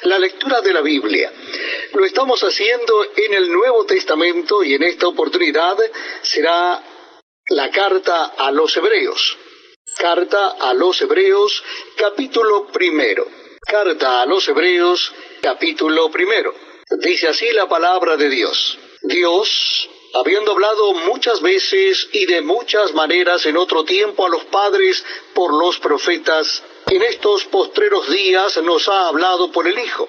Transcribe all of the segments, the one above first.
la lectura de la Biblia. Lo estamos haciendo en el Nuevo Testamento y en esta oportunidad será la carta a los Hebreos. Carta a los Hebreos, capítulo 1. Carta a los Hebreos, capítulo 1. Dice así la palabra de Dios. Dios, habiendo hablado muchas veces y de muchas maneras en otro tiempo a los padres por los profetas, en estos postreros días nos ha hablado por el Hijo,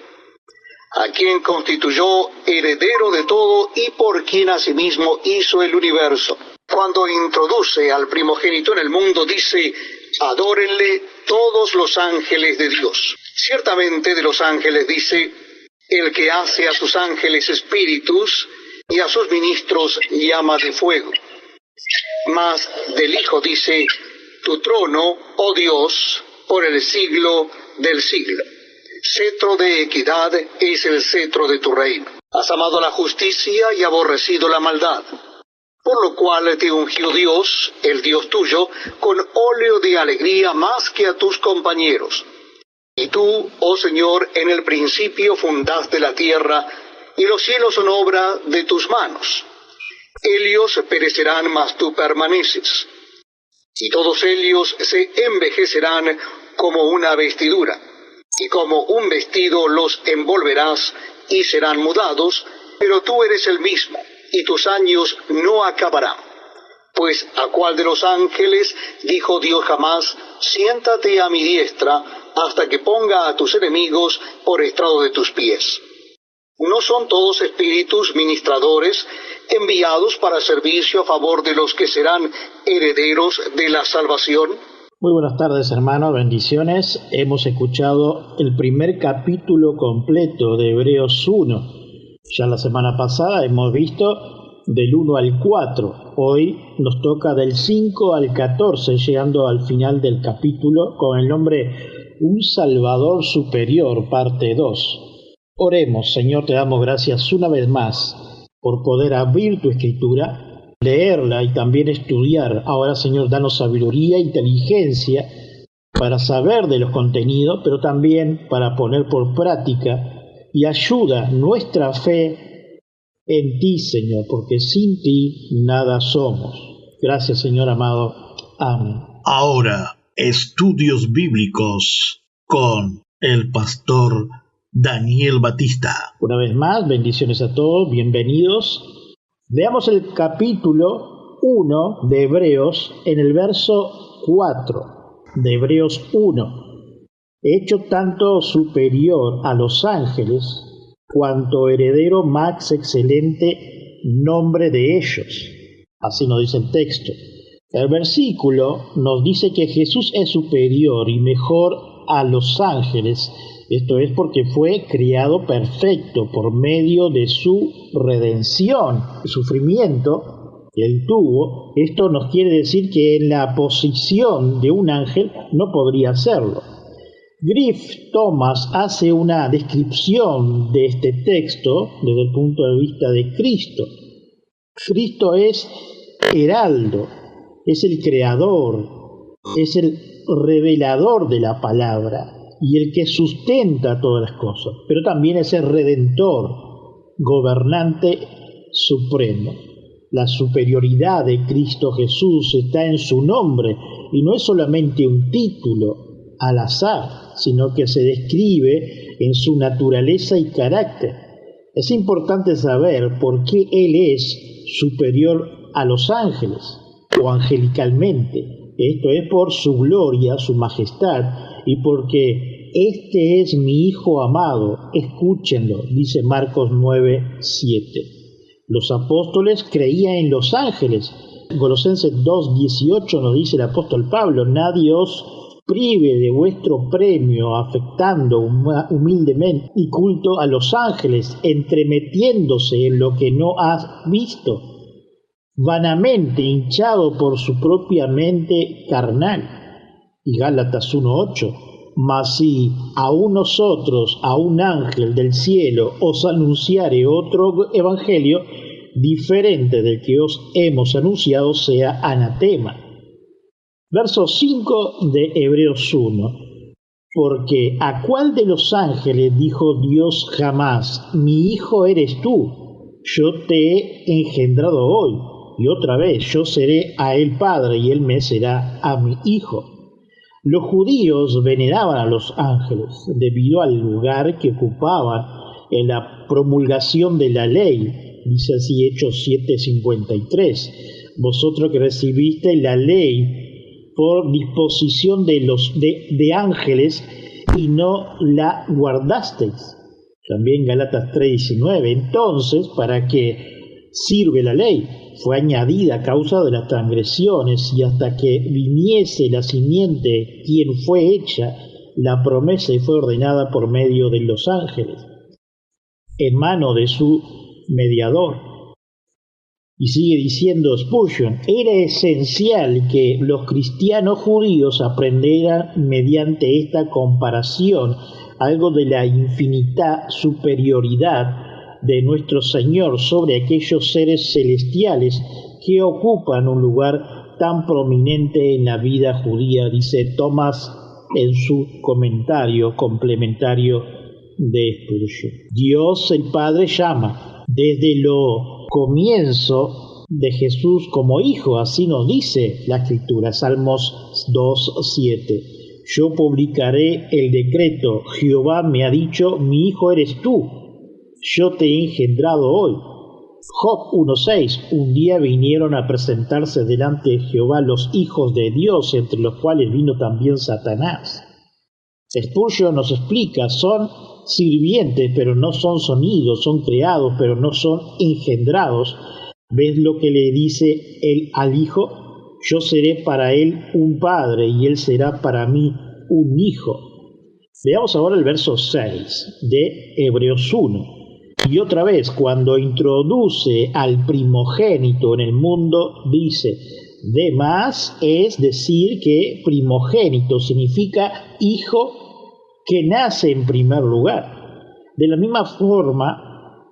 a quien constituyó heredero de todo y por quien asimismo hizo el universo. Cuando introduce al primogénito en el mundo, dice: adórenle todos los ángeles de Dios. Ciertamente de los ángeles dice: el que hace a sus ángeles espíritus y a sus ministros llama de fuego. Mas del Hijo dice: tu trono, oh Dios, por el siglo del siglo. Cetro de equidad es el cetro de tu reino. Has amado la justicia y aborrecido la maldad, por lo cual te ungió Dios, el Dios tuyo, con óleo de alegría más que a tus compañeros. Y tú, oh Señor, en el principio fundaste la tierra, y los cielos son obra de tus manos. Ellos perecerán, mas tú permaneces, y todos ellos se envejecerán como una vestidura, y como un vestido los envolverás, y serán mudados, pero tú eres el mismo, y tus años no acabarán. Pues ¿a cuál de los ángeles dijo Dios jamás: siéntate a mi diestra, hasta que ponga a tus enemigos por estrado de tus pies? ¿No son todos espíritus ministradores enviados para servicio a favor de los que serán herederos de la salvación? Muy buenas tardes, hermanos, bendiciones. Hemos escuchado el primer capítulo completo de Hebreos 1. Ya la semana pasada hemos visto del 1 al 4. Hoy nos toca del 5 al 14, llegando al final del capítulo con el nombre Un Salvador Superior, parte 2. Oremos. Señor, te damos gracias una vez más por poder abrir tu Escritura, leerla y también estudiar. Ahora, Señor, danos sabiduría e inteligencia para saber de los contenidos, pero también para poner por práctica, y ayuda nuestra fe en ti, Señor, porque sin ti nada somos. Gracias, Señor amado. Amén. Ahora, estudios bíblicos con el pastor Daniel Batista. Una vez más, bendiciones a todos, bienvenidos. Veamos el capítulo 1 de Hebreos en el verso 4 de Hebreos 1. Hecho tanto superior a los ángeles, cuanto heredero más excelente nombre de ellos. Así nos dice el texto. El versículo nos dice que Jesús es superior y mejor a los ángeles. Esto es porque fue criado perfecto por medio de su redención, el sufrimiento que él tuvo. Esto nos quiere decir que en la posición de un ángel no podría hacerlo. Griff Thomas hace una descripción de este texto desde el punto de vista de Cristo. Cristo es heraldo, es el creador, es el revelador de la palabra y el que sustenta todas las cosas, pero también es el redentor, gobernante supremo. La superioridad de Cristo Jesús está en su nombre y no es solamente un título al azar, sino que se describe en su naturaleza y carácter. Es importante saber por qué Él es superior a los ángeles o angelicalmente. Esto es por su gloria, su majestad, y porque este es mi Hijo amado, escúchenlo, dice Marcos 9:7. Los apóstoles creían en los ángeles. Colosenses 2:18 nos dice el apóstol Pablo: nadie os prive de vuestro premio, afectando humildemente y culto a los ángeles, entremetiéndose en lo que no has visto, vanamente hinchado por su propia mente carnal. Y Gálatas 1:8, mas si aún nosotros, a un ángel del cielo, os anunciare otro evangelio diferente del que os hemos anunciado, sea anatema. Verso 5 de Hebreos 1. Porque ¿a cuál de los ángeles dijo Dios jamás, mi hijo eres tú, yo te he engendrado hoy? Y otra vez, yo seré a él padre y él me será a mi hijo. Los judíos veneraban a los ángeles debido al lugar que ocupaban en la promulgación de la ley. Dice así Hechos 7:53. Vosotros que recibisteis la ley por disposición de ángeles y no la guardasteis. También Gálatas 3:19. Entonces, ¿para qué sirve la ley? Fue añadida a causa de las transgresiones, y hasta que viniese la simiente, quien fue hecha la promesa y fue ordenada por medio de los ángeles, en mano de su mediador. Y sigue diciendo Spurgeon, era esencial que los cristianos judíos aprendieran mediante esta comparación algo de la infinita superioridad de nuestro Señor sobre aquellos seres celestiales que ocupan un lugar tan prominente en la vida judía, dice Thomas en su comentario complementario de Spurgeon. Dios el Padre llama desde lo comienzo de Jesús como hijo, así nos dice la Escritura, Salmos 2:7. Yo publicaré el decreto, Jehová me ha dicho, mi hijo eres tú, yo te he engendrado hoy. Job 1:6. Un día vinieron a presentarse delante de Jehová los hijos de Dios, entre los cuales vino también Satanás. Spurgeon nos explica, son sirvientes, pero no son sonidos, son creados, pero no son engendrados. ¿Ves lo que le dice él al hijo? Yo seré para él un padre y él será para mí un hijo. Veamos ahora el verso 6 de Hebreos 1. Y otra vez, cuando introduce al primogénito en el mundo, dice, de más, es decir que primogénito significa hijo que nace en primer lugar. De la misma forma,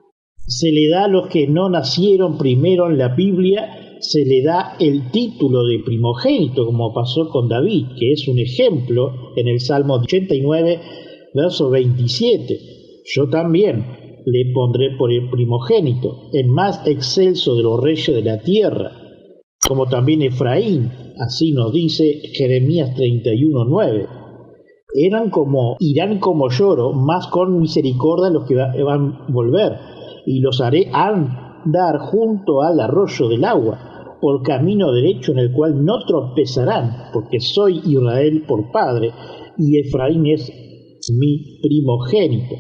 se le da a los que no nacieron primero en la Biblia, se le da el título de primogénito, como pasó con David, que es un ejemplo en el Salmo 89, verso 27. Yo también le pondré por el primogénito, el más excelso de los reyes de la tierra, como también Efraín, así nos dice Jeremías 31:9. Irán como lloro, más con misericordia los que van a volver, y los haré andar junto al arroyo del agua, por camino derecho en el cual no tropezarán, porque soy Israel por padre, y Efraín es mi primogénito.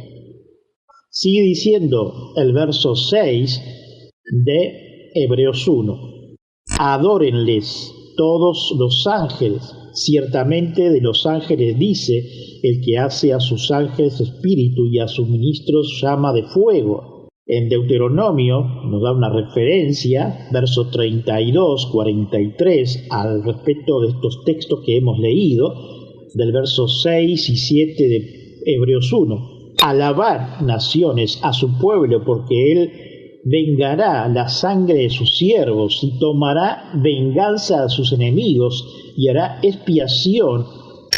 Sigue diciendo el verso 6 de Hebreos 1. Adórenles todos los ángeles. Ciertamente de los ángeles dice, el que hace a sus ángeles espíritu y a sus ministros llama de fuego. En Deuteronomio nos da una referencia, verso 32, 43, al respecto de estos textos que hemos leído, del verso 6 y 7 de Hebreos 1. Alabar naciones a su pueblo, porque él vengará la sangre de sus siervos y tomará venganza a sus enemigos y hará expiación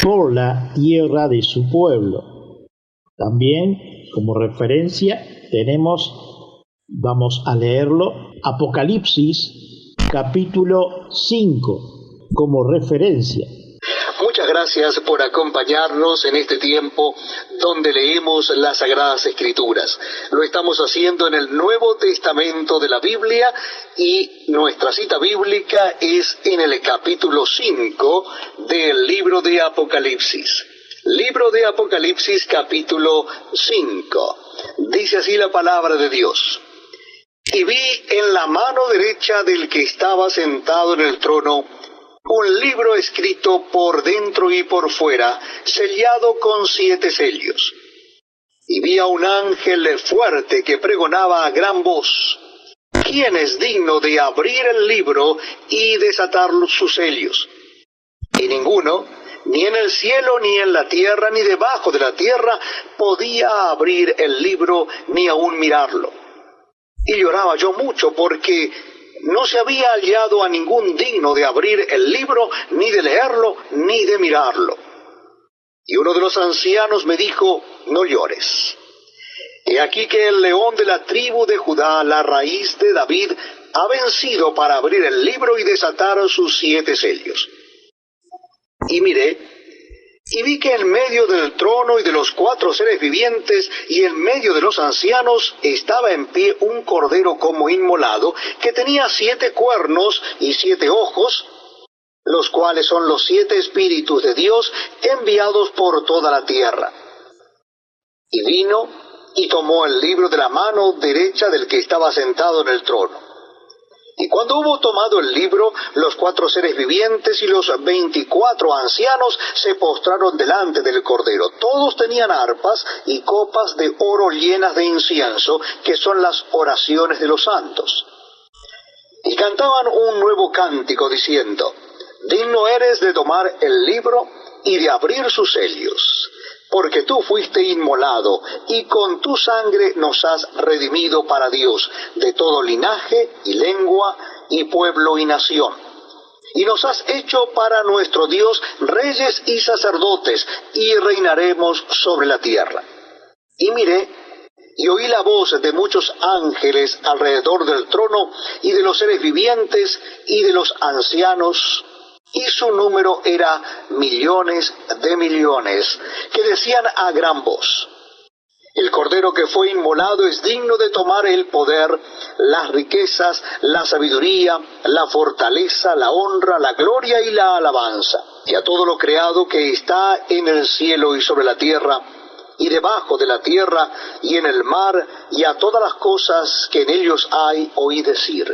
por la tierra de su pueblo. También, como referencia, vamos a leerlo, Apocalipsis capítulo 5, como referencia. Muchas gracias por acompañarnos en este tiempo donde leemos las Sagradas Escrituras. Lo estamos haciendo en el Nuevo Testamento de la Biblia y nuestra cita bíblica es en el capítulo 5 del libro de Apocalipsis. Libro de Apocalipsis capítulo 5. Dice así la palabra de Dios. Y vi en la mano derecha del que estaba sentado en el trono un libro escrito por dentro y por fuera, sellado con 7 sellos. Y vi a un ángel fuerte que pregonaba a gran voz: ¿quién es digno de abrir el libro y desatar sus sellos? Y ninguno, ni en el cielo, ni en la tierra, ni debajo de la tierra, podía abrir el libro, ni aun mirarlo. Y lloraba yo mucho, porque no se había hallado a ningún digno de abrir el libro, ni de leerlo, ni de mirarlo. Y uno de los ancianos me dijo, no llores. He aquí que el león de la tribu de Judá, la raíz de David, ha vencido para abrir el libro y desatar sus 7 sellos. Y miré, y vi que en medio del trono y de los 4 seres vivientes y en medio de los ancianos estaba en pie un cordero como inmolado, que tenía 7 cuernos y 7 ojos, los cuales son los 7 espíritus de Dios enviados por toda la tierra. Y vino y tomó el libro de la mano derecha del que estaba sentado en el trono. Y cuando hubo tomado el libro, los 4 seres vivientes y los 24 ancianos se postraron delante del Cordero. Todos tenían arpas y copas de oro llenas de incienso, que son las oraciones de los santos. Y cantaban un nuevo cántico diciendo, digno eres de tomar el libro y de abrir sus sellos, porque tú fuiste inmolado, y con tu sangre nos has redimido para Dios, de todo linaje y lengua y pueblo y nación. Y nos has hecho para nuestro Dios reyes y sacerdotes, y reinaremos sobre la tierra. Y miré, y oí la voz de muchos ángeles alrededor del trono, y de los seres vivientes, y de los ancianos, y su número era millones de millones, que decían a gran voz, el Cordero que fue inmolado es digno de tomar el poder, las riquezas, la sabiduría, la fortaleza, la honra, la gloria y la alabanza. Y a todo lo creado que está en el cielo y sobre la tierra, y debajo de la tierra, y en el mar, y a todas las cosas que en ellos hay, oí decir,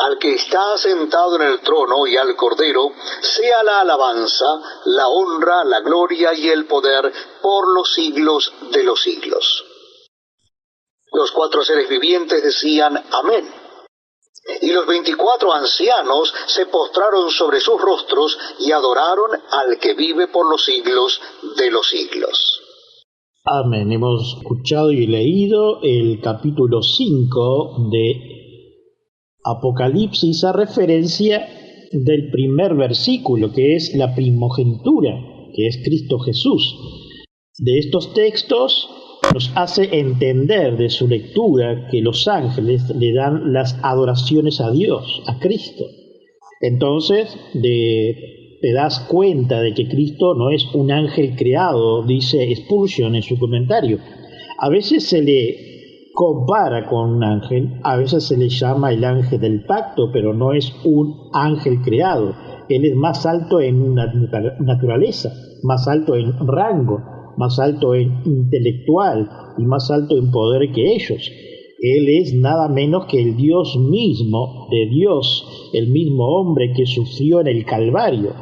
al que está sentado en el trono y al Cordero, sea la alabanza, la honra, la gloria y el poder por los siglos de los siglos. Los 4 seres vivientes decían amén. Y los 24 ancianos se postraron sobre sus rostros y adoraron al que vive por los siglos de los siglos. Amén. Hemos escuchado y leído el capítulo 5 de Apocalipsis a referencia del primer versículo, que es la primogenitura, que es Cristo Jesús. De estos textos nos hace entender de su lectura que los ángeles le dan las adoraciones a Dios, a Cristo. Entonces te das cuenta de que Cristo no es un ángel creado, dice Spurgeon en su comentario. A veces se le compara con un ángel, a veces se le llama el ángel del pacto, pero no es un ángel creado. Él es más alto en naturaleza, más alto en rango, más alto en intelectual y más alto en poder que ellos. Él es nada menos que el Dios mismo de Dios, el mismo hombre que sufrió en el Calvario.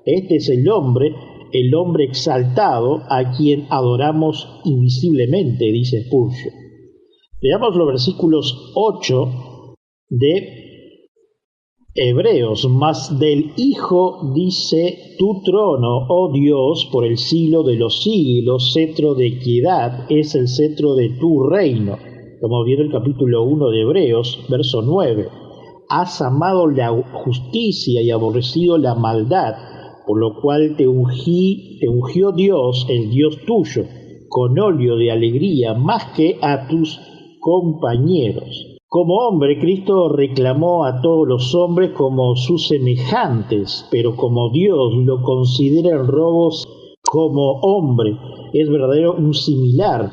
Este es el hombre exaltado a quien adoramos invisiblemente, dice Spurgeon. Veamos los versículos 8 de Hebreos. Mas del Hijo dice, tu trono, oh Dios, por el siglo de los siglos, cetro de equidad es el cetro de tu reino. Como viene el capítulo 1 de Hebreos, verso 9. Has amado la justicia y aborrecido la maldad, por lo cual te ungió Dios, el Dios tuyo, con óleo de alegría, más que a tus compañeros. Como hombre, Cristo reclamó a todos los hombres como sus semejantes, pero como Dios lo considera en robos como hombre, es verdadero un similar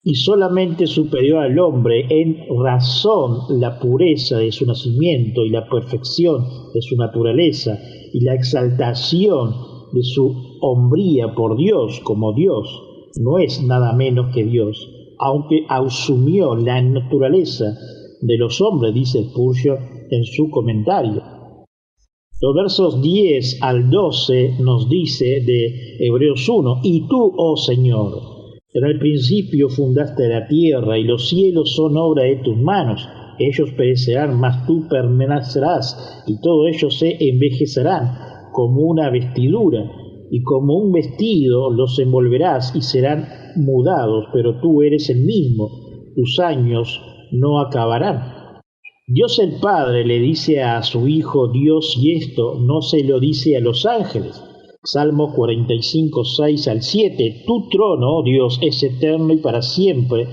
y solamente superior al hombre en razón la pureza de su nacimiento y la perfección de su naturaleza y la exaltación de su hombría por Dios como Dios. No es nada menos que Dios, aunque asumió la naturaleza de los hombres, dice Spurgeon en su comentario. Los versos 10 al 12 nos dice de Hebreos 1, y tú, oh Señor, en el principio fundaste la tierra y los cielos son obra de tus manos. Ellos perecerán, mas tú permanecerás, y todos ellos se envejecerán como una vestidura, y como un vestido los envolverás y serán mudados, pero tú eres el mismo, tus años no acabarán. Dios el Padre le dice a su Hijo Dios, y esto no se lo dice a los ángeles, Salmo 45, 6 al 7. Tu trono, oh Dios, es eterno y para siempre.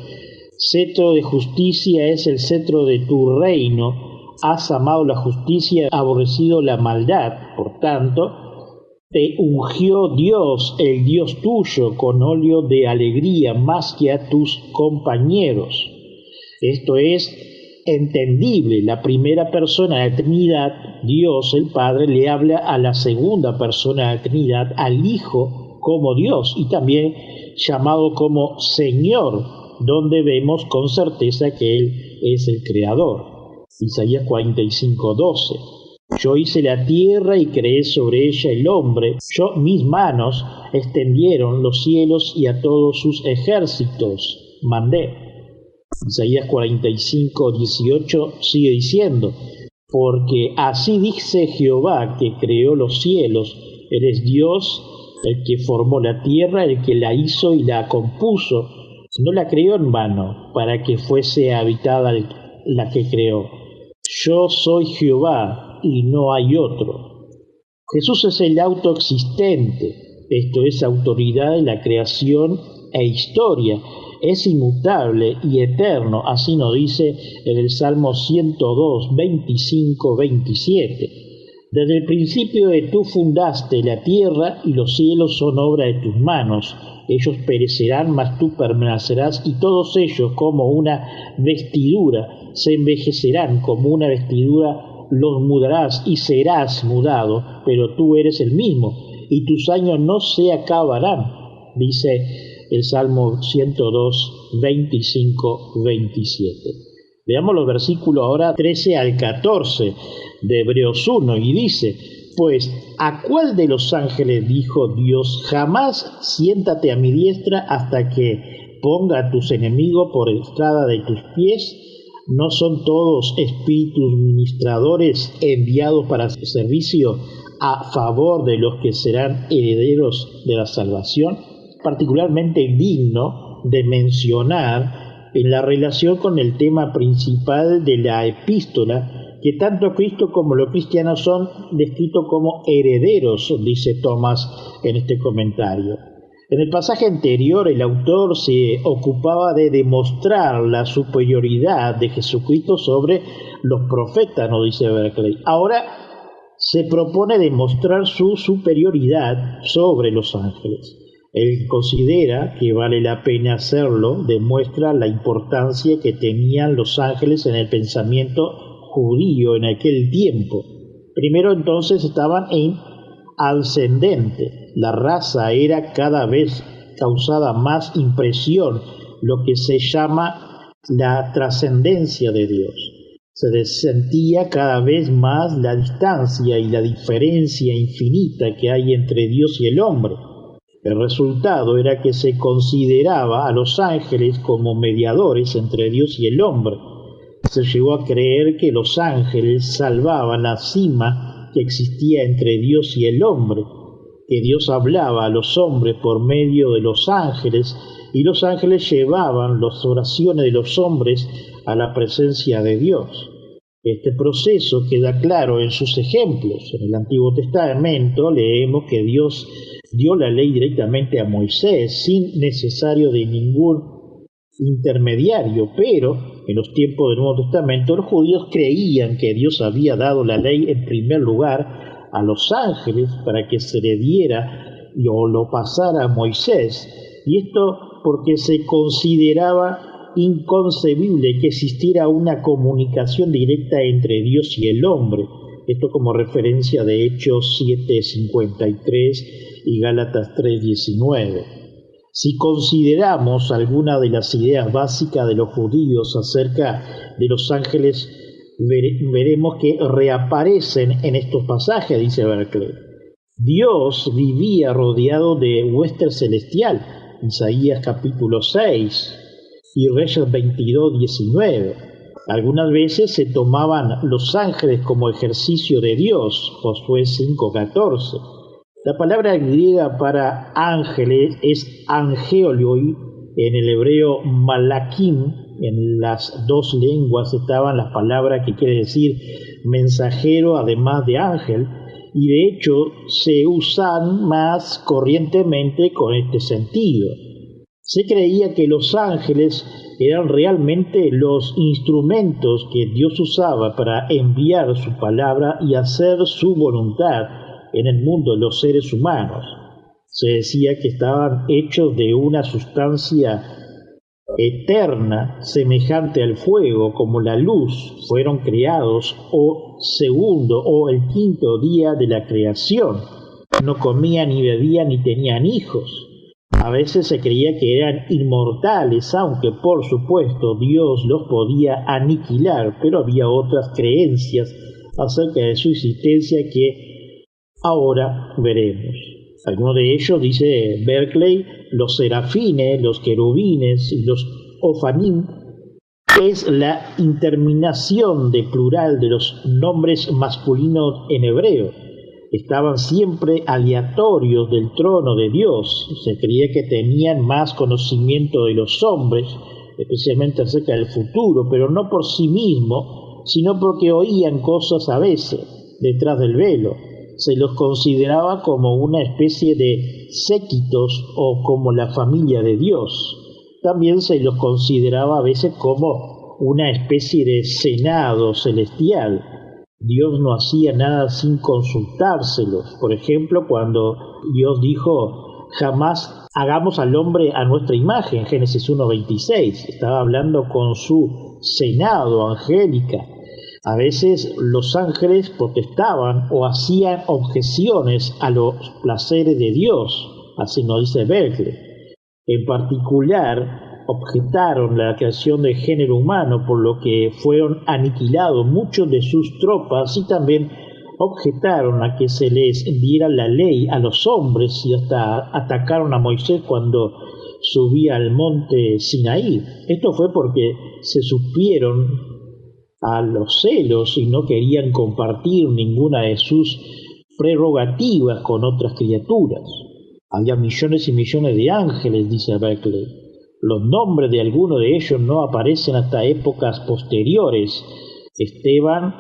Cetro de justicia es el cetro de tu reino. Has amado la justicia, aborrecido la maldad. Por tanto, te ungió Dios, el Dios tuyo, con óleo de alegría más que a tus compañeros. Esto es entendible. La primera persona de la Trinidad, Dios el Padre, le habla a la segunda persona de la Trinidad, al Hijo, como Dios, y también llamado como Señor, donde vemos con certeza que Él es el Creador. Isaías 45, 12. Yo hice la tierra y creé sobre ella el hombre. Mis manos extendieron los cielos y a todos sus ejércitos mandé. Isaías 45, 18 sigue diciendo, porque así dice Jehová que creó los cielos, eres Dios, el que formó la tierra, el que la hizo y la compuso, no la creó en vano, para que fuese habitada la que creó. Yo soy Jehová y no hay otro. Jesús es el autoexistente, esto es autoridad en la creación e historia. Es inmutable y eterno, así nos dice en el Salmo 102, 25, 27. Desde el principio de tú fundaste la tierra y los cielos son obra de tus manos. Ellos perecerán, mas tú permanecerás, y todos ellos como una vestidura se envejecerán como una vestidura, los mudarás y serás mudado, pero tú eres el mismo, y tus años no se acabarán, dice el Salmo 102, 25, 27. Veamos los versículos ahora 13 al 14 de Hebreos 1, y dice, pues, ¿a cuál de los ángeles dijo Dios, jamás siéntate a mi diestra hasta que ponga a tus enemigos por estrada de tus pies? ¿No son todos espíritus ministradores enviados para servicio a favor de los que serán herederos de la salvación? Particularmente digno de mencionar en la relación con el tema principal de la epístola, que tanto Cristo como los cristianos son descritos como herederos, dice Tomás en este comentario. En el pasaje anterior, el autor se ocupaba de demostrar la superioridad de Jesucristo sobre los profetas, nos dice Berkeley. Ahora se propone demostrar su superioridad sobre los ángeles. Él considera que vale la pena hacerlo, demuestra la importancia que tenían los ángeles en el pensamiento judío en aquel tiempo. Primero entonces estaban en ascendente, la raza era cada vez causada más impresión, lo que se llama la trascendencia de Dios. Se sentía cada vez más la distancia y la diferencia infinita que hay entre Dios y el hombre. El resultado era que se consideraba a los ángeles como mediadores entre Dios y el hombre. Se llegó a creer que los ángeles salvaban la cima que existía entre Dios y el hombre, que Dios hablaba a los hombres por medio de los ángeles, y los ángeles llevaban las oraciones de los hombres a la presencia de Dios. Este proceso queda claro en sus ejemplos. En el Antiguo Testamento leemos que Dios dio la ley directamente a Moisés sin necesario de ningún intermediario, pero en los tiempos del Nuevo Testamento los judíos creían que Dios había dado la ley en primer lugar a los ángeles para que se le diera o lo pasara a Moisés, y esto porque se consideraba inconcebible que existiera una comunicación directa entre Dios y el hombre. Esto como referencia de Hechos 7:53 y Gálatas 3:19. Si consideramos alguna de las ideas básicas de los judíos acerca de los ángeles, veremos que reaparecen en estos pasajes, dice Berkeley. Dios vivía rodeado de hueste celestial, Isaías capítulo 6 y Reyes 22:19. Algunas veces se tomaban los ángeles como ejercicio de Dios, Josué 5:14. La palabra griega para ángeles es angeoloi, en el hebreo malakim. En las dos lenguas estaban las palabras que quiere decir mensajero además de ángel, y de hecho se usan más corrientemente con este sentido. Se creía que los ángeles eran realmente los instrumentos que Dios usaba para enviar su palabra y hacer su voluntad en el mundo de los seres humanos. Se decía que estaban hechos de una sustancia eterna, semejante al fuego, como la luz. Fueron creados segundo o el quinto día de la creación. No comían ni bebían ni tenían hijos. A veces se creía que eran inmortales, aunque por supuesto Dios los podía aniquilar, pero había otras creencias acerca de su existencia que ahora veremos. Algunos de ellos, dice Berkeley, los serafines, los querubines y los ofanim, es la interminación de plural de los nombres masculinos en hebreo. Estaban siempre aleatorios del trono de Dios. Se creía que tenían más conocimiento de los hombres, especialmente acerca del futuro, pero no por sí mismo, sino porque oían cosas a veces detrás del velo. Se los consideraba como una especie de séquitos o como la familia de Dios. También se los consideraba a veces como una especie de senado celestial. Dios no hacía nada sin consultárselos. Por ejemplo, cuando Dios dijo, jamás hagamos al hombre a nuestra imagen, Génesis 1:26, estaba hablando con su senado angélica. A veces los ángeles protestaban o hacían objeciones a los placeres de Dios, así nos dice Berkeley. En particular, objetaron la creación del género humano, por lo que fueron aniquilados muchos de sus tropas, y también objetaron a que se les diera la ley a los hombres, y hasta atacaron a Moisés cuando subía al monte Sinaí. Esto fue porque se supieron a los celos y no querían compartir ninguna de sus prerrogativas con otras criaturas. Había millones y millones de ángeles, dice Berkeley. Los nombres de algunos de ellos no aparecen hasta épocas posteriores. Esteban,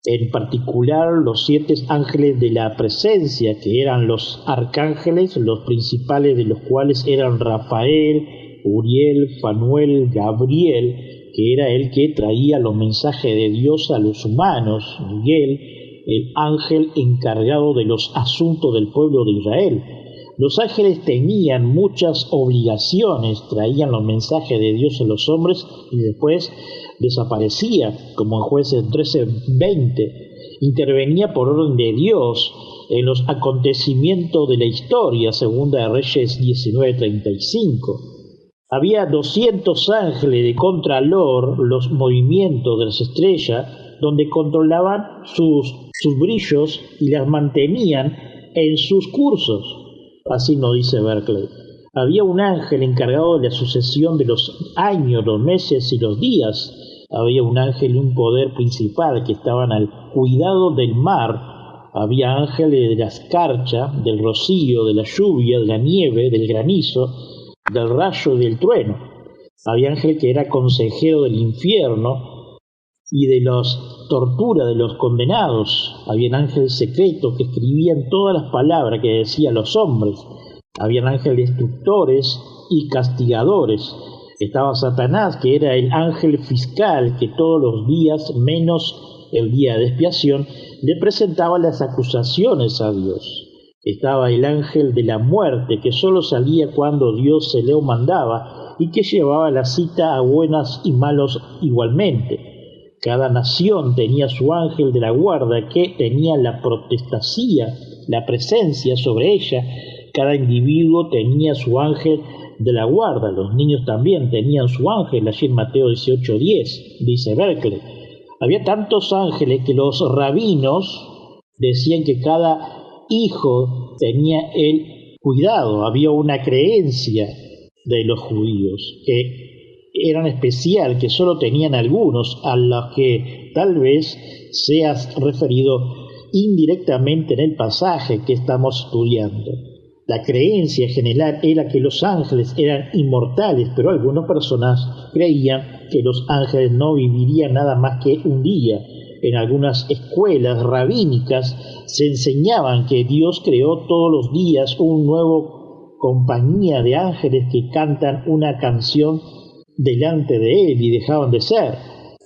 en particular los 7 ángeles de la presencia, que eran los arcángeles, los principales de los cuales eran Rafael, Uriel, Fanuel, Gabriel, que era el que traía los mensajes de Dios a los humanos, Miguel, el ángel encargado de los asuntos del pueblo de Israel. Los ángeles tenían muchas obligaciones, traían los mensajes de Dios a los hombres y después desaparecía, como en Jueces 13:20. Intervenía por orden de Dios en los acontecimientos de la historia, Segunda de Reyes 19:35. Había 200 ángeles de contralor, los movimientos de las estrellas, donde controlaban sus brillos y las mantenían en sus cursos. Así nos dice Berkeley. Había un ángel encargado de la sucesión de los años, los meses y los días. Había un ángel y un poder principal que estaban al cuidado del mar. Había ángeles de la escarcha, del rocío, de la lluvia, de la nieve, del granizo, del rayo y del trueno. Había ángel que era consejero del infierno y de las torturas de los condenados. Había ángeles secretos que escribían todas las palabras que decían los hombres. Había ángeles destructores y castigadores. Estaba Satanás, que era el ángel fiscal que todos los días, menos el día de expiación, le presentaba las acusaciones a Dios. Estaba el ángel de la muerte, que solo salía cuando Dios se lo mandaba y que llevaba la cita a buenos y malos igualmente. Cada nación tenía su ángel de la guarda que tenía la potestacía, la presencia sobre ella. Cada individuo tenía su ángel de la guarda. Los niños también tenían su ángel, allí en Mateo 18:10, dice Berkeley. Había tantos ángeles que los rabinos decían que cada hijo tenía el cuidado. Había una creencia de los judíos que eran especial, que solo tenían algunos, a los que tal vez seas referido indirectamente en el pasaje que estamos estudiando. La creencia general era que los ángeles eran inmortales, pero algunas personas creían que los ángeles no vivirían nada más que un día. En algunas escuelas rabínicas se enseñaban que Dios creó todos los días un nuevo compañía de ángeles que cantan una canción delante de Él y dejaban de ser.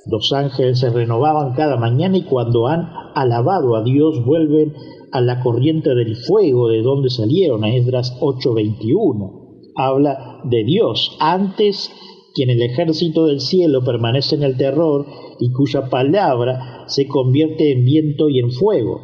Los ángeles se renovaban cada mañana y cuando han alabado a Dios vuelven a la corriente del fuego de donde salieron. A Esdras 8:21 habla de Dios antes, quien el ejército del cielo permanece en el terror y cuya palabra se convierte en viento y en fuego.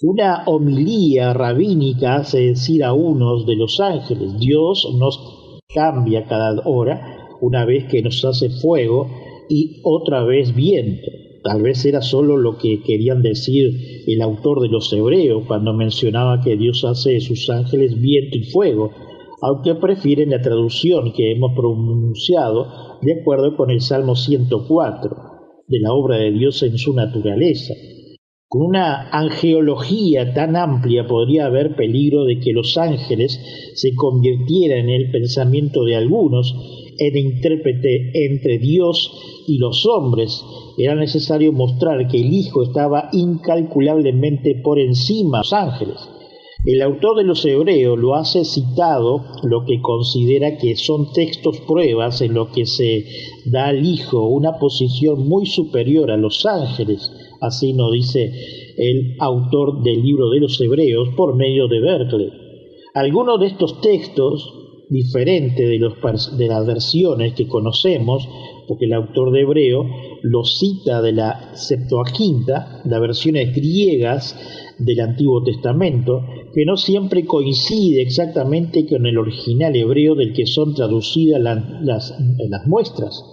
Una homilía rabínica hace decir a unos de los ángeles: Dios nos cambia cada hora, una vez que nos hace fuego y otra vez viento. Tal vez era solo lo que querían decir el autor de los Hebreos cuando mencionaba que Dios hace de sus ángeles viento y fuego, aunque prefieren la traducción que hemos pronunciado de acuerdo con el Salmo 104, de la obra de Dios en su naturaleza. Con una angeología tan amplia podría haber peligro de que los ángeles se convirtieran en el pensamiento de algunos en intérprete entre Dios y los hombres. Era necesario mostrar que el Hijo estaba incalculablemente por encima de los ángeles. El autor de los Hebreos lo hace citado lo que considera que son textos pruebas en lo que se da al Hijo una posición muy superior a los ángeles. Así nos dice el autor del libro de los Hebreos por medio de Berkeley. Algunos de estos textos, diferentes de las versiones que conocemos, porque el autor de Hebreo los cita de la Septuaginta, las versiones griegas del Antiguo Testamento, que no siempre coincide exactamente con el original hebreo del que son traducidas las muestras.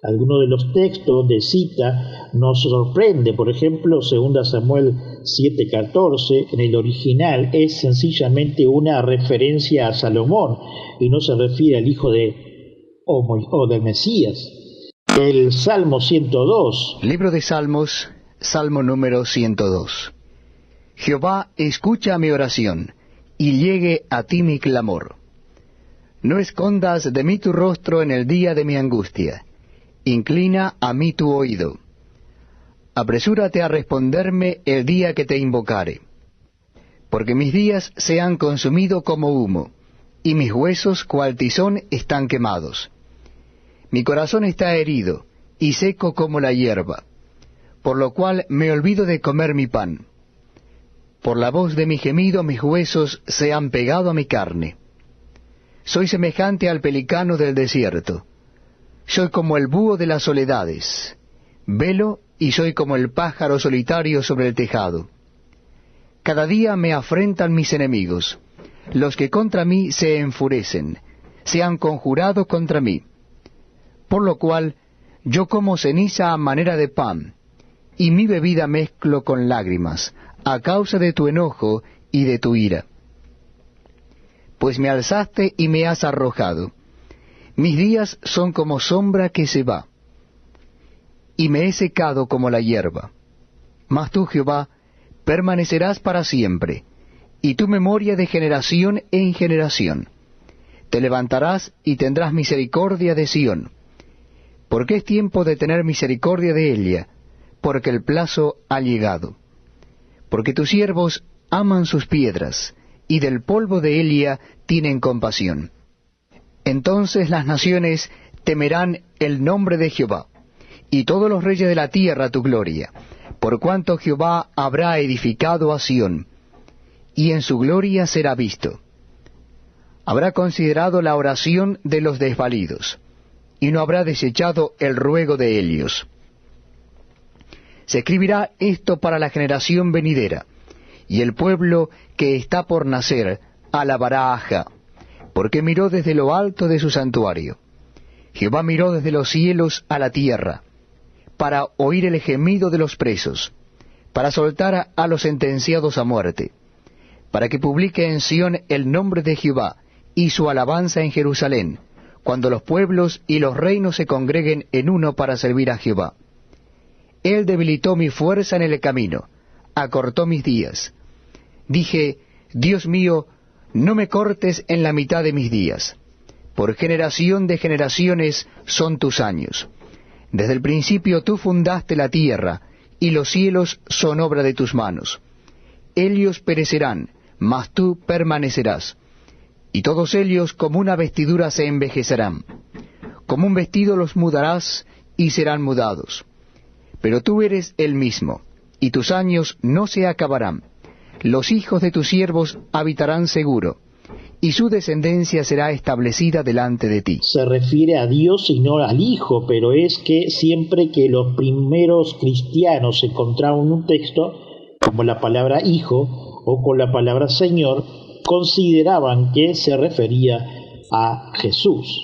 Algunos de los textos de cita nos sorprende. Por ejemplo, 2 Samuel 7:14, en el original es sencillamente una referencia a Salomón y no se refiere al hijo o del Mesías. El Salmo 102. Libro de Salmos, Salmo número 102. Jehová, escucha mi oración, y llegue a ti mi clamor. No escondas de mí tu rostro en el día de mi angustia. Inclina a mí tu oído. Apresúrate a responderme el día que te invocare. Porque mis días se han consumido como humo, y mis huesos cual tizón están quemados. Mi corazón está herido, y seco como la hierba, por lo cual me olvido de comer mi pan. Por la voz de mi gemido mis huesos se han pegado a mi carne. Soy semejante al pelicano del desierto. Soy como el búho de las soledades. Velo y soy como el pájaro solitario sobre el tejado. Cada día me afrentan mis enemigos. Los que contra mí se enfurecen, se han conjurado contra mí. Por lo cual yo como ceniza a manera de pan, y mi bebida mezclo con lágrimas, a causa de tu enojo y de tu ira. Pues me alzaste y me has arrojado. Mis días son como sombra que se va, y me he secado como la hierba. Mas tú, Jehová, permanecerás para siempre, y tu memoria de generación en generación. Te levantarás y tendrás misericordia de Sión, porque es tiempo de tener misericordia de ella, porque el plazo ha llegado. Porque tus siervos aman sus piedras, y del polvo de Elia tienen compasión. Entonces las naciones temerán el nombre de Jehová, y todos los reyes de la tierra tu gloria, por cuanto Jehová habrá edificado a Sión, y en su gloria será visto. Habrá considerado la oración de los desvalidos, y no habrá desechado el ruego de ellos. Se escribirá esto para la generación venidera, y el pueblo que está por nacer alabará a Jah, porque miró desde lo alto de su santuario. Jehová miró desde los cielos a la tierra, para oír el gemido de los presos, para soltar a los sentenciados a muerte, para que publique en Sión el nombre de Jehová y su alabanza en Jerusalén, cuando los pueblos y los reinos se congreguen en uno para servir a Jehová. Él debilitó mi fuerza en el camino, acortó mis días. Dije, Dios mío, no me cortes en la mitad de mis días. Por generación de generaciones son tus años. Desde el principio tú fundaste la tierra, y los cielos son obra de tus manos. Ellos perecerán, mas tú permanecerás, y todos ellos como una vestidura se envejecerán. Como un vestido los mudarás, y serán mudados. Pero tú eres el mismo, y tus años no se acabarán. Los hijos de tus siervos habitarán seguro, y su descendencia será establecida delante de ti. Se refiere a Dios y no al Hijo, pero es que siempre que los primeros cristianos encontraban un texto, como la palabra Hijo o con la palabra Señor, consideraban que se refería a Jesús.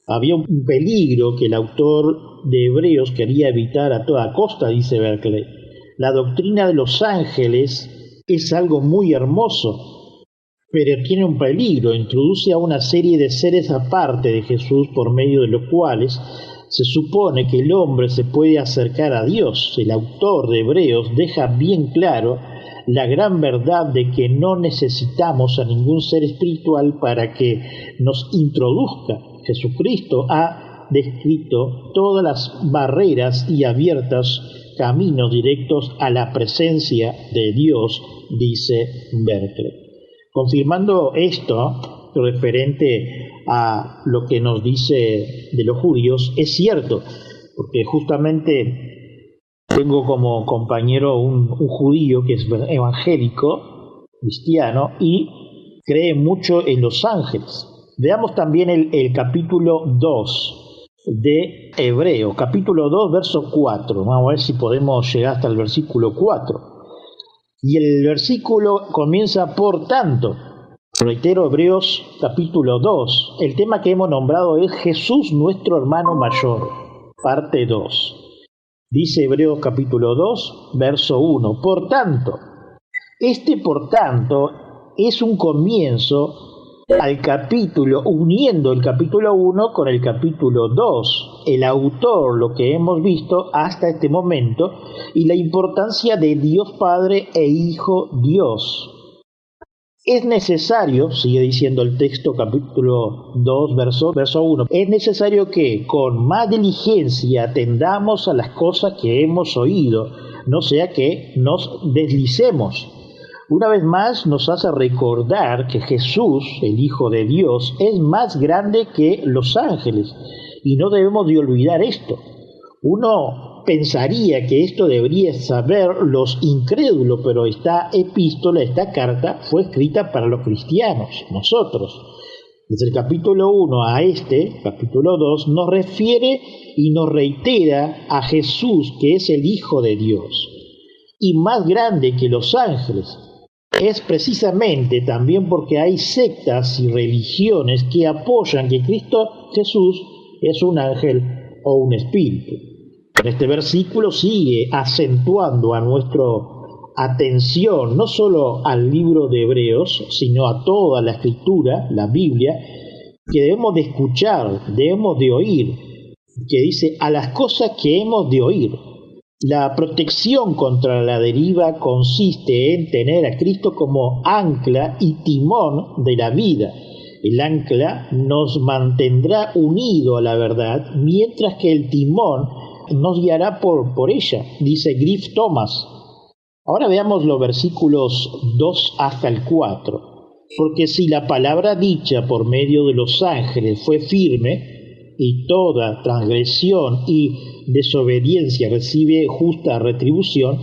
Había un peligro que el autor de Hebreos quería evitar a toda costa, dice Berkeley. La doctrina de los ángeles es algo muy hermoso, pero tiene un peligro. Introduce a una serie de seres aparte de Jesús por medio de los cuales se supone que el hombre se puede acercar a Dios. El autor de Hebreos deja bien claro la gran verdad de que no necesitamos a ningún ser espiritual para que nos introduzca. Jesucristo ha descrito todas las barreras y abiertos caminos directos a la presencia de Dios, dice Berkeley. Confirmando esto, referente a lo que nos dice de los judíos, es cierto, porque justamente tengo como compañero un judío que es evangélico, cristiano, y cree mucho en los ángeles. Veamos también el capítulo 2 de Hebreo, capítulo 2, verso 4. Vamos a ver si podemos llegar hasta el versículo 4. Y el versículo comienza por tanto. Reitero, Hebreos capítulo 2. El tema que hemos nombrado es Jesús nuestro hermano mayor, parte 2. Dice Hebreos capítulo 2, verso 1. Por tanto, por tanto, es un comienzo al capítulo, uniendo el capítulo 1 con el capítulo 2, el autor, lo que hemos visto hasta este momento, y la importancia de Dios Padre e Hijo Dios. Es necesario, sigue diciendo el texto, capítulo 2, verso 1, es necesario que con más diligencia atendamos a las cosas que hemos oído, no sea que nos deslicemos. Una vez más nos hace recordar que Jesús, el Hijo de Dios, es más grande que los ángeles, y no debemos de olvidar esto. Uno pensaría que esto debería saber los incrédulos, pero esta epístola, esta carta, fue escrita para los cristianos, nosotros. Desde el capítulo 1 a capítulo 2, nos refiere y nos reitera a Jesús, que es el Hijo de Dios, y más grande que los ángeles. Es precisamente también porque hay sectas y religiones que apoyan que Cristo Jesús es un ángel o un espíritu. En este versículo sigue acentuando a nuestra atención no solo al libro de Hebreos, sino a toda la Escritura, la Biblia, que debemos de escuchar, debemos de oír, que dice a las cosas que hemos de oír. La protección contra la deriva consiste en tener a Cristo como ancla y timón de la vida. El ancla nos mantendrá unido a la verdad, mientras que el timón nos guiará por ella, dice Griff Thomas. Ahora veamos los versículos 2 hasta el 4. Porque si la palabra dicha por medio de los ángeles fue firme, y toda transgresión y desobediencia recibe justa retribución,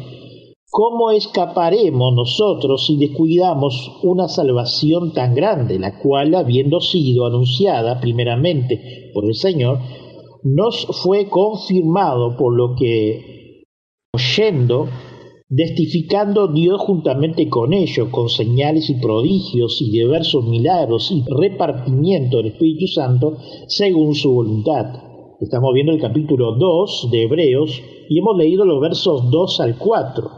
¿cómo escaparemos nosotros si descuidamos una salvación tan grande, la cual, habiendo sido anunciada primeramente por el Señor, nos fue confirmado por lo que, oyendo, testificando Dios juntamente con ellos, con señales y prodigios y diversos milagros y repartimiento del Espíritu Santo según su voluntad? Estamos viendo el capítulo 2 de Hebreos y hemos leído los versos 2 al 4.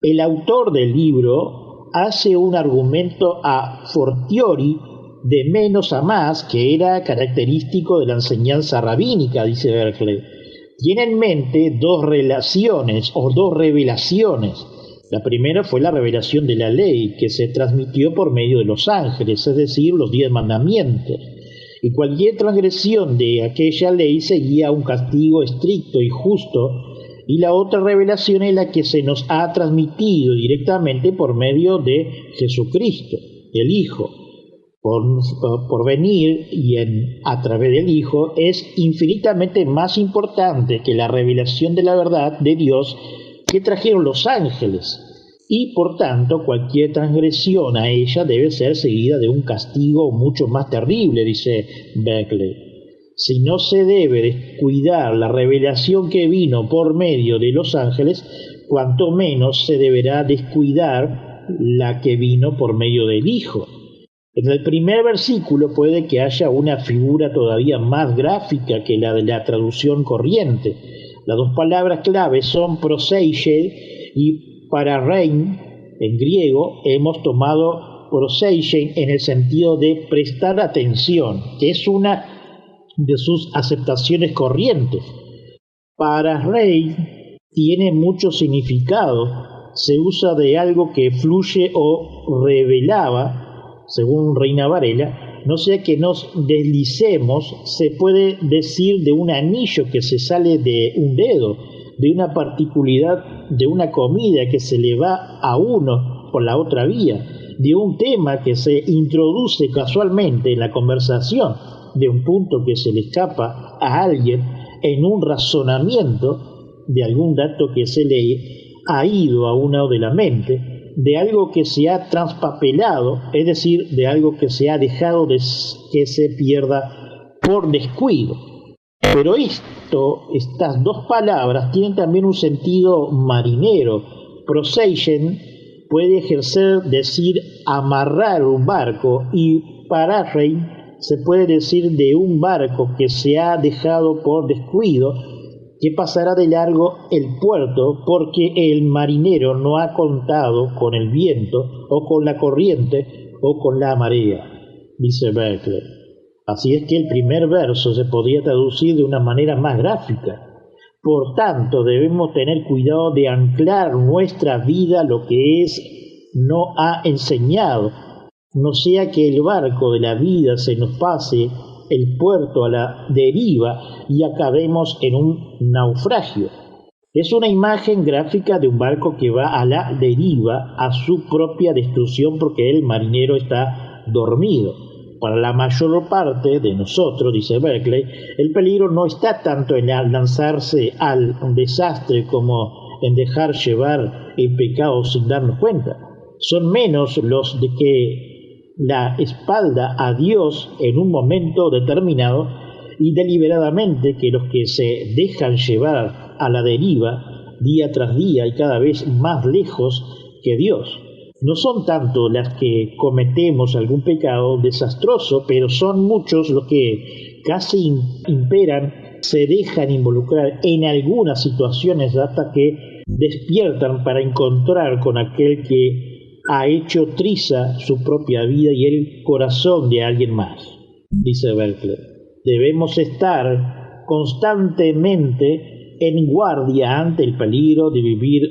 El autor del libro hace un argumento a fortiori de menos a más que era característico de la enseñanza rabínica, dice Berkeley. Tiene en mente dos relaciones o dos revelaciones. La primera fue la revelación de la ley, que se transmitió por medio de los ángeles, es decir, los 10 mandamientos. Y cualquier transgresión de aquella ley seguía un castigo estricto y justo, y la otra revelación es la que se nos ha transmitido directamente por medio de Jesucristo, el Hijo. Por venir y a través del Hijo es infinitamente más importante que la revelación de la verdad de Dios que trajeron los ángeles, y por tanto cualquier transgresión a ella debe ser seguida de un castigo mucho más terrible, dice Beckley. Si no se debe descuidar la revelación que vino por medio de los ángeles, cuanto menos se deberá descuidar la que vino por medio del Hijo. En el primer versículo puede que haya una figura todavía más gráfica que la de la traducción corriente. Las dos palabras claves son proseige y pararein. En griego hemos tomado proseige en el sentido de prestar atención, que es una de sus aceptaciones corrientes. Pararein tiene mucho significado. Se usa de algo que fluye o revelaba, según Reina Varela, no sea que nos deslicemos, se puede decir de un anillo que se sale de un dedo, de una particularidad de una comida que se le va a uno por la otra vía, de un tema que se introduce casualmente en la conversación, de un punto que se le escapa a alguien en un razonamiento, de algún dato que se le ha ido a uno de la mente, de algo que se ha traspapelado, es decir, de algo que se ha dejado de que se pierda por descuido. Pero estas dos palabras tienen también un sentido marinero. Proseigen puede decir amarrar un barco, y pararein se puede decir de un barco que se ha dejado por descuido, que pasará de largo el puerto porque el marinero no ha contado con el viento o con la corriente o con la marea, dice Beckley. Así es que el primer verso se podría traducir de una manera más gráfica. Por tanto, debemos tener cuidado de anclar nuestra vida a lo que no ha enseñado, no sea que el barco de la vida se nos pase el puerto a la deriva y acabemos en un naufragio. Es una imagen gráfica de un barco que va a la deriva, a su propia destrucción, porque el marinero está dormido. Para la mayor parte de nosotros, dice Beckley, el peligro no está tanto en lanzarse al desastre como en dejar llevar el pecado sin darnos cuenta. Son menos los de que la espalda a Dios en un momento determinado y deliberadamente que los que se dejan llevar a la deriva día tras día y cada vez más lejos que Dios. No son tanto las que cometemos algún pecado desastroso, pero son muchos los que casi imperan, se dejan involucrar en algunas situaciones hasta que despiertan para encontrar con aquel que ha hecho triza su propia vida y el corazón de alguien más, dice Berkeley. Debemos estar constantemente en guardia ante el peligro de vivir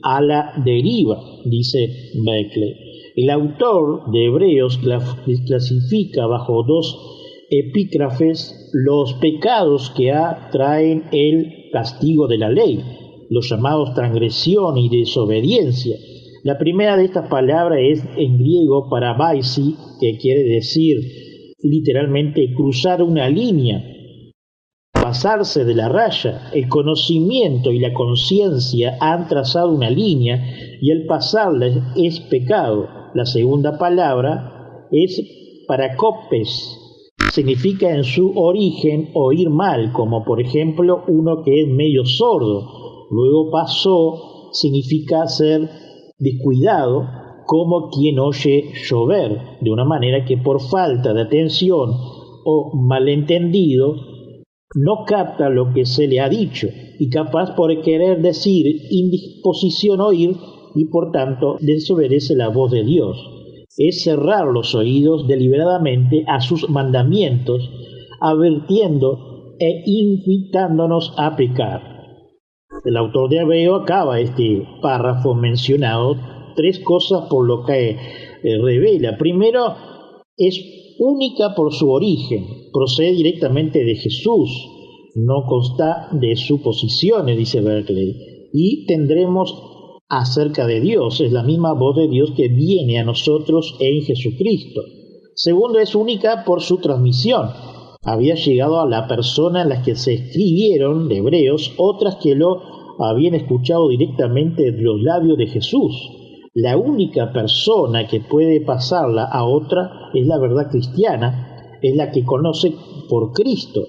a la deriva, dice Berkeley. El autor de Hebreos clasifica bajo dos epígrafes los pecados que traen el castigo de la ley, los llamados transgresión y desobediencia. La primera de estas palabras es en griego parabaisi, que quiere decir literalmente cruzar una línea, pasarse de la raya. El conocimiento y la conciencia han trazado una línea y el pasarla es pecado. La segunda palabra es parakopes, significa en su origen oír mal, como por ejemplo uno que es medio sordo. Luego pasó, significa ser descuidado, como quien oye llover, de una manera que por falta de atención o malentendido no capta lo que se le ha dicho, y capaz por querer decir indisposición oír, y por tanto desobedece la voz de Dios. Es cerrar los oídos deliberadamente a sus mandamientos, advirtiendo e invitándonos a pecar. El autor de Hebreo acaba este párrafo mencionado tres cosas por lo que revela. Primero, es única por su origen, procede directamente de Jesús. no consta de suposiciones, dice Berkeley, y tendremos acerca de Dios, es la misma voz de Dios que viene a nosotros en Jesucristo. Segundo, es única por su transmisión. Había llegado a la persona en la que se escribieron de Hebreos, otras que lo habían escuchado directamente de los labios de Jesús. La única persona que puede pasarla a otra es la verdad cristiana, es la que conoce por Cristo,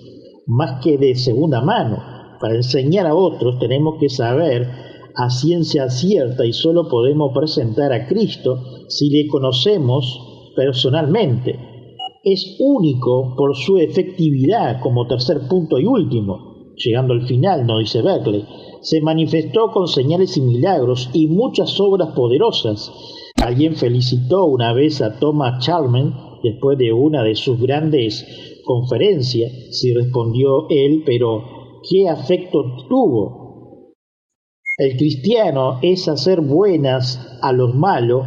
más que de segunda mano. Para enseñar a otros tenemos que saber a ciencia cierta y solo podemos presentar a Cristo si le conocemos personalmente. Es único por su efectividad como tercer punto y último. Llegando al final, nos dice Berkeley, se manifestó con señales y milagros y muchas obras poderosas. Alguien felicitó una vez a Thomas Chalmers después de una de sus grandes conferencias. Sí, respondió él, pero ¿qué afecto tuvo? El cristiano es hacer buenas a los malos,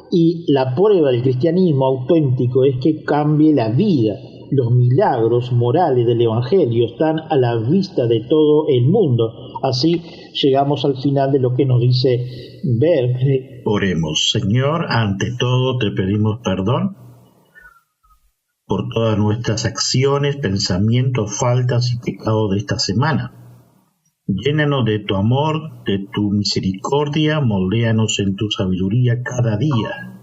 y la prueba del cristianismo auténtico es que cambie la vida. Los milagros morales del Evangelio están a la vista de todo el mundo. Así llegamos al final de lo que nos dice Berkeley. Oremos. Señor, ante todo te pedimos perdón por todas nuestras acciones, pensamientos, faltas y pecados de esta semana. Llénanos de tu amor, de tu misericordia, moldéanos en tu sabiduría cada día.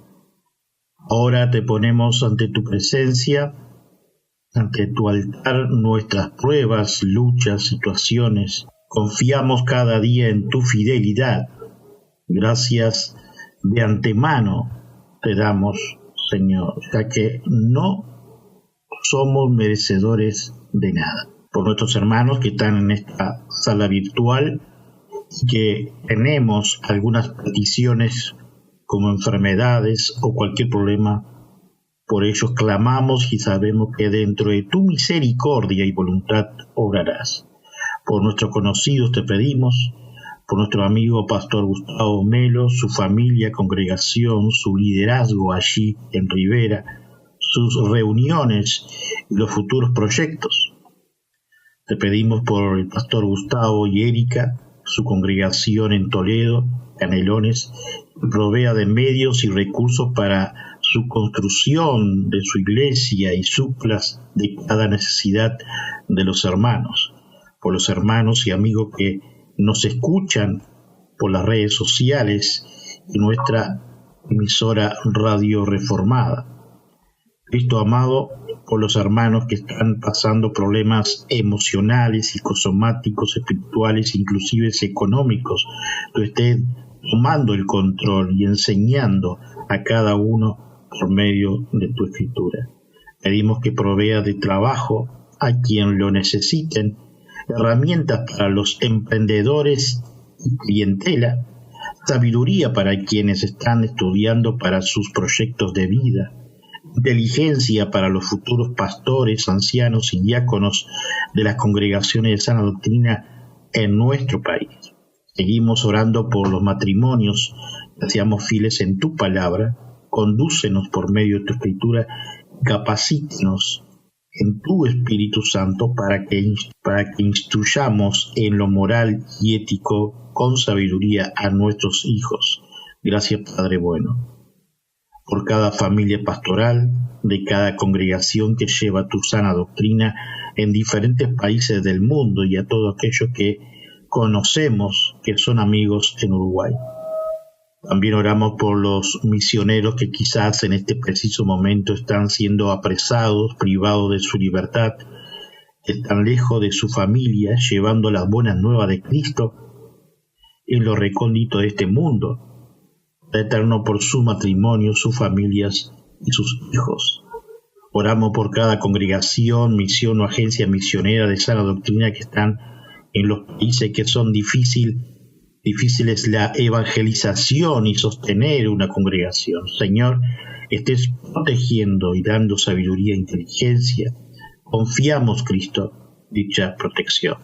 Ahora te ponemos ante tu presencia, ante tu altar, nuestras pruebas, luchas, situaciones. Confiamos cada día en tu fidelidad. Gracias de antemano te damos, Señor, ya que no somos merecedores de nada. Por nuestros hermanos que están en esta sala virtual, que tenemos algunas peticiones como enfermedades o cualquier problema, por ellos clamamos y sabemos que dentro de tu misericordia y voluntad obrarás. Por nuestros conocidos te pedimos, por nuestro amigo Pastor Gustavo Melo, su familia, congregación, su liderazgo allí en Rivera, sus reuniones y los futuros proyectos. Te pedimos por el pastor Gustavo y Erika, su congregación en Toledo, Canelones, que provea de medios y recursos para su construcción de su iglesia y suplas de cada necesidad de los hermanos. Por los hermanos y amigos que nos escuchan por las redes sociales y nuestra emisora Radio Reformada. Cristo amado, por los hermanos que están pasando problemas emocionales, psicosomáticos, espirituales, inclusive económicos, tú estés tomando el control y enseñando a cada uno por medio de tu escritura. Pedimos que provea de trabajo a quien lo necesiten, herramientas para los emprendedores y clientela, sabiduría para quienes están estudiando para sus proyectos de vida, inteligencia para los futuros pastores, ancianos y diáconos de las congregaciones de sana doctrina en nuestro país. Seguimos orando por los matrimonios, que seamos fieles en tu palabra, condúcenos por medio de tu escritura, capacítenos en tu Espíritu Santo para que instruyamos en lo moral y ético con sabiduría a nuestros hijos. Gracias, Padre bueno, por cada familia pastoral, de cada congregación que lleva tu sana doctrina en diferentes países del mundo y a todos aquellos que conocemos que son amigos en Uruguay. También oramos por los misioneros que quizás en este preciso momento están siendo apresados, privados de su libertad, están lejos de su familia, llevando las buenas nuevas de Cristo en lo recóndito de este mundo. Eterno por su matrimonio, sus familias y sus hijos. Oramos por cada congregación, misión o agencia misionera de sana doctrina que están en los países que son difíciles la evangelización y sostener una congregación. Señor, estés protegiendo y dando sabiduría e inteligencia. Confiamos, Cristo, dicha protección.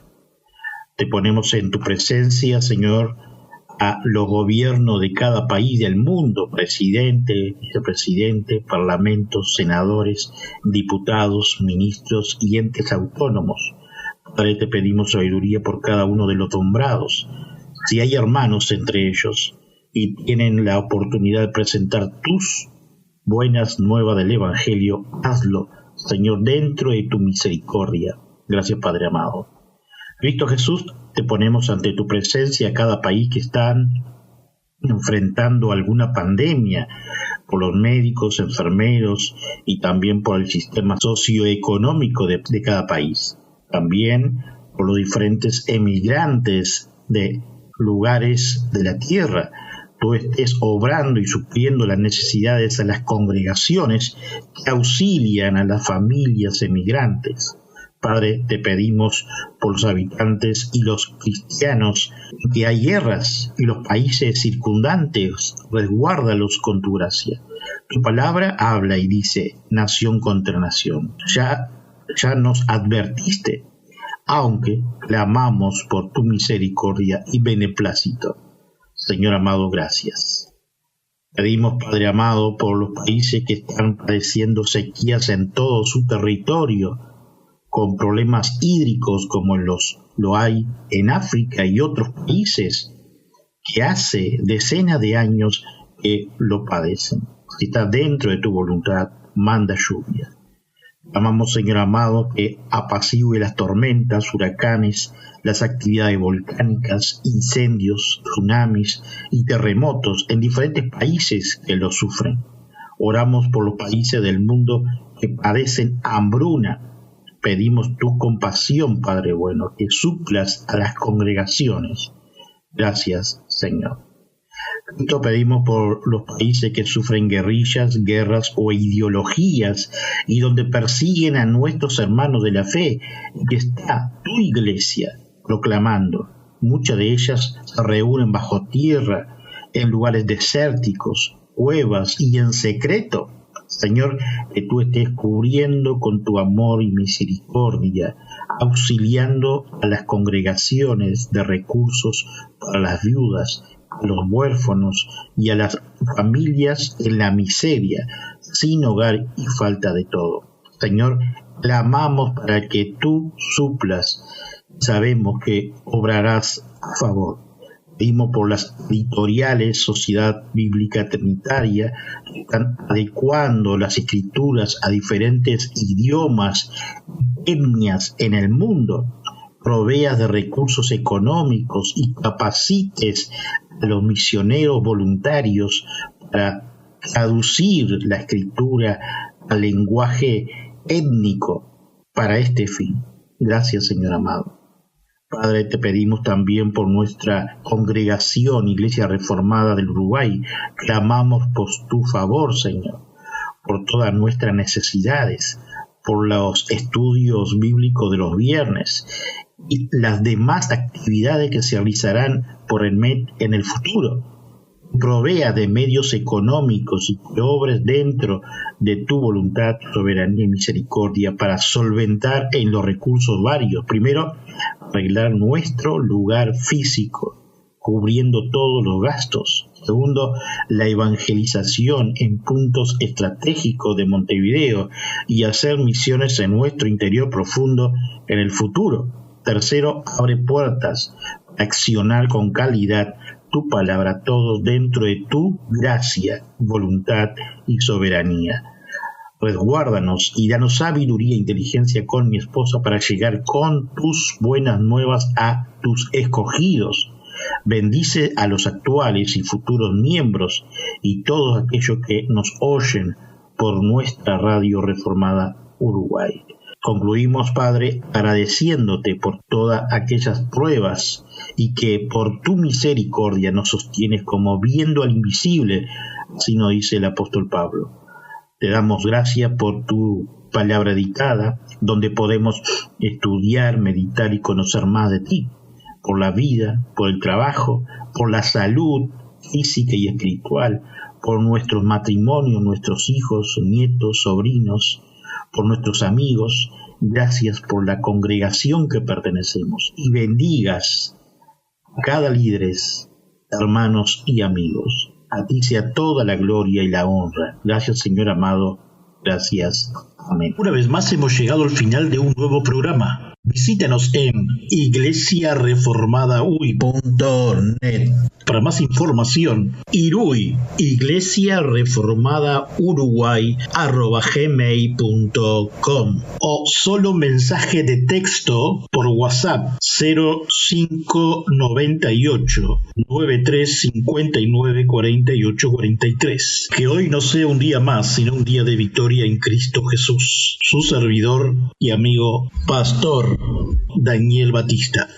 Te ponemos en tu presencia, Señor, a los gobiernos de cada país del mundo, presidente, vicepresidente, parlamentos, senadores, diputados, ministros y entes autónomos, Padre, te pedimos sabiduría por cada uno de los nombrados. Si hay hermanos entre ellos y tienen la oportunidad de presentar tus buenas nuevas del Evangelio, hazlo, Señor, dentro de tu misericordia. Gracias, Padre amado. Cristo Jesús, te ponemos ante tu presencia a cada país que están enfrentando alguna pandemia, por los médicos, enfermeros y también por el sistema socioeconómico de cada país. También por los diferentes emigrantes de lugares de la tierra. Tú estés obrando y supliendo las necesidades a las congregaciones que auxilian a las familias emigrantes. Padre, te pedimos por los habitantes y los cristianos que hay guerras y los países circundantes, resguárdalos con tu gracia. Tu palabra habla y dice, nación contra nación. Ya nos advertiste, aunque clamamos por tu misericordia y beneplácito. Señor amado, gracias. Pedimos, Padre amado, por los países que están padeciendo sequías en todo su territorio, con problemas hídricos como lo hay en África y otros países que hace decenas de años que lo padecen. Si está dentro de tu voluntad, manda lluvia. Clamamos, Señor amado, que apacigüe las tormentas, huracanes, las actividades volcánicas, incendios, tsunamis y terremotos en diferentes países que lo sufren. Oramos por los países del mundo que padecen hambruna. Pedimos tu compasión, Padre bueno, que suplas a las congregaciones. Gracias, Señor. Esto pedimos por los países que sufren guerrillas, guerras o ideologías y donde persiguen a nuestros hermanos de la fe, y que está tu iglesia proclamando. Muchas de ellas se reúnen bajo tierra, en lugares desérticos, cuevas y en secreto. Señor, que tú estés cubriendo con tu amor y misericordia, auxiliando a las congregaciones de recursos para las viudas, a los huérfanos y a las familias en la miseria, sin hogar y falta de todo. Señor, clamamos para que tú suplas. Sabemos que obrarás a favor. Pedimos por las editoriales Sociedad Bíblica Trinitaria, que están adecuando las escrituras a diferentes idiomas y etnias en el mundo. Proveas de recursos económicos y capacites a los misioneros voluntarios para traducir la escritura al lenguaje étnico para este fin. Gracias, Señor amado. Padre, te pedimos también por nuestra congregación, Iglesia Reformada del Uruguay. Clamamos por tu favor, Señor, por todas nuestras necesidades, por los estudios bíblicos de los viernes y las demás actividades que se realizarán por el MED en el futuro. Provea de medios económicos y que obres dentro de tu voluntad, soberanía y misericordia para solventar en los recursos varios. Primero, arreglar nuestro lugar físico, cubriendo todos los gastos. Segundo, la evangelización en puntos estratégicos de Montevideo y hacer misiones en nuestro interior profundo en el futuro. Tercero, abre puertas para accionar con calidad tu palabra, todo dentro de tu gracia, voluntad y soberanía. Resguárdanos y danos sabiduría e inteligencia con mi esposa para llegar con tus buenas nuevas a tus escogidos. Bendice a los actuales y futuros miembros y todos aquellos que nos oyen por nuestra radio Reformada Uruguay. Concluimos, Padre, agradeciéndote por todas aquellas pruebas y que por tu misericordia nos sostienes como viendo al invisible, así nos dice el apóstol Pablo. Te damos gracias por tu palabra dictada, donde podemos estudiar, meditar y conocer más de ti, por la vida, por el trabajo, por la salud física y espiritual, por nuestros matrimonios, nuestros hijos, nietos, sobrinos, por nuestros amigos. Gracias por la congregación que pertenecemos y bendigas a cada líderes, hermanos y amigos. A ti sea toda la gloria y la honra. Gracias, Señor amado. Gracias. Amén. Una vez más hemos llegado al final de un nuevo programa. Visítanos en iglesiareformadauy.net. Para más información, Iruy, iglesiareformadauruguay@gmail.com o solo mensaje de texto por WhatsApp 0598 9359 48 43. Que hoy no sea un día más, sino un día de victoria en Cristo Jesús. Su servidor y amigo Pastor Daniel Batista.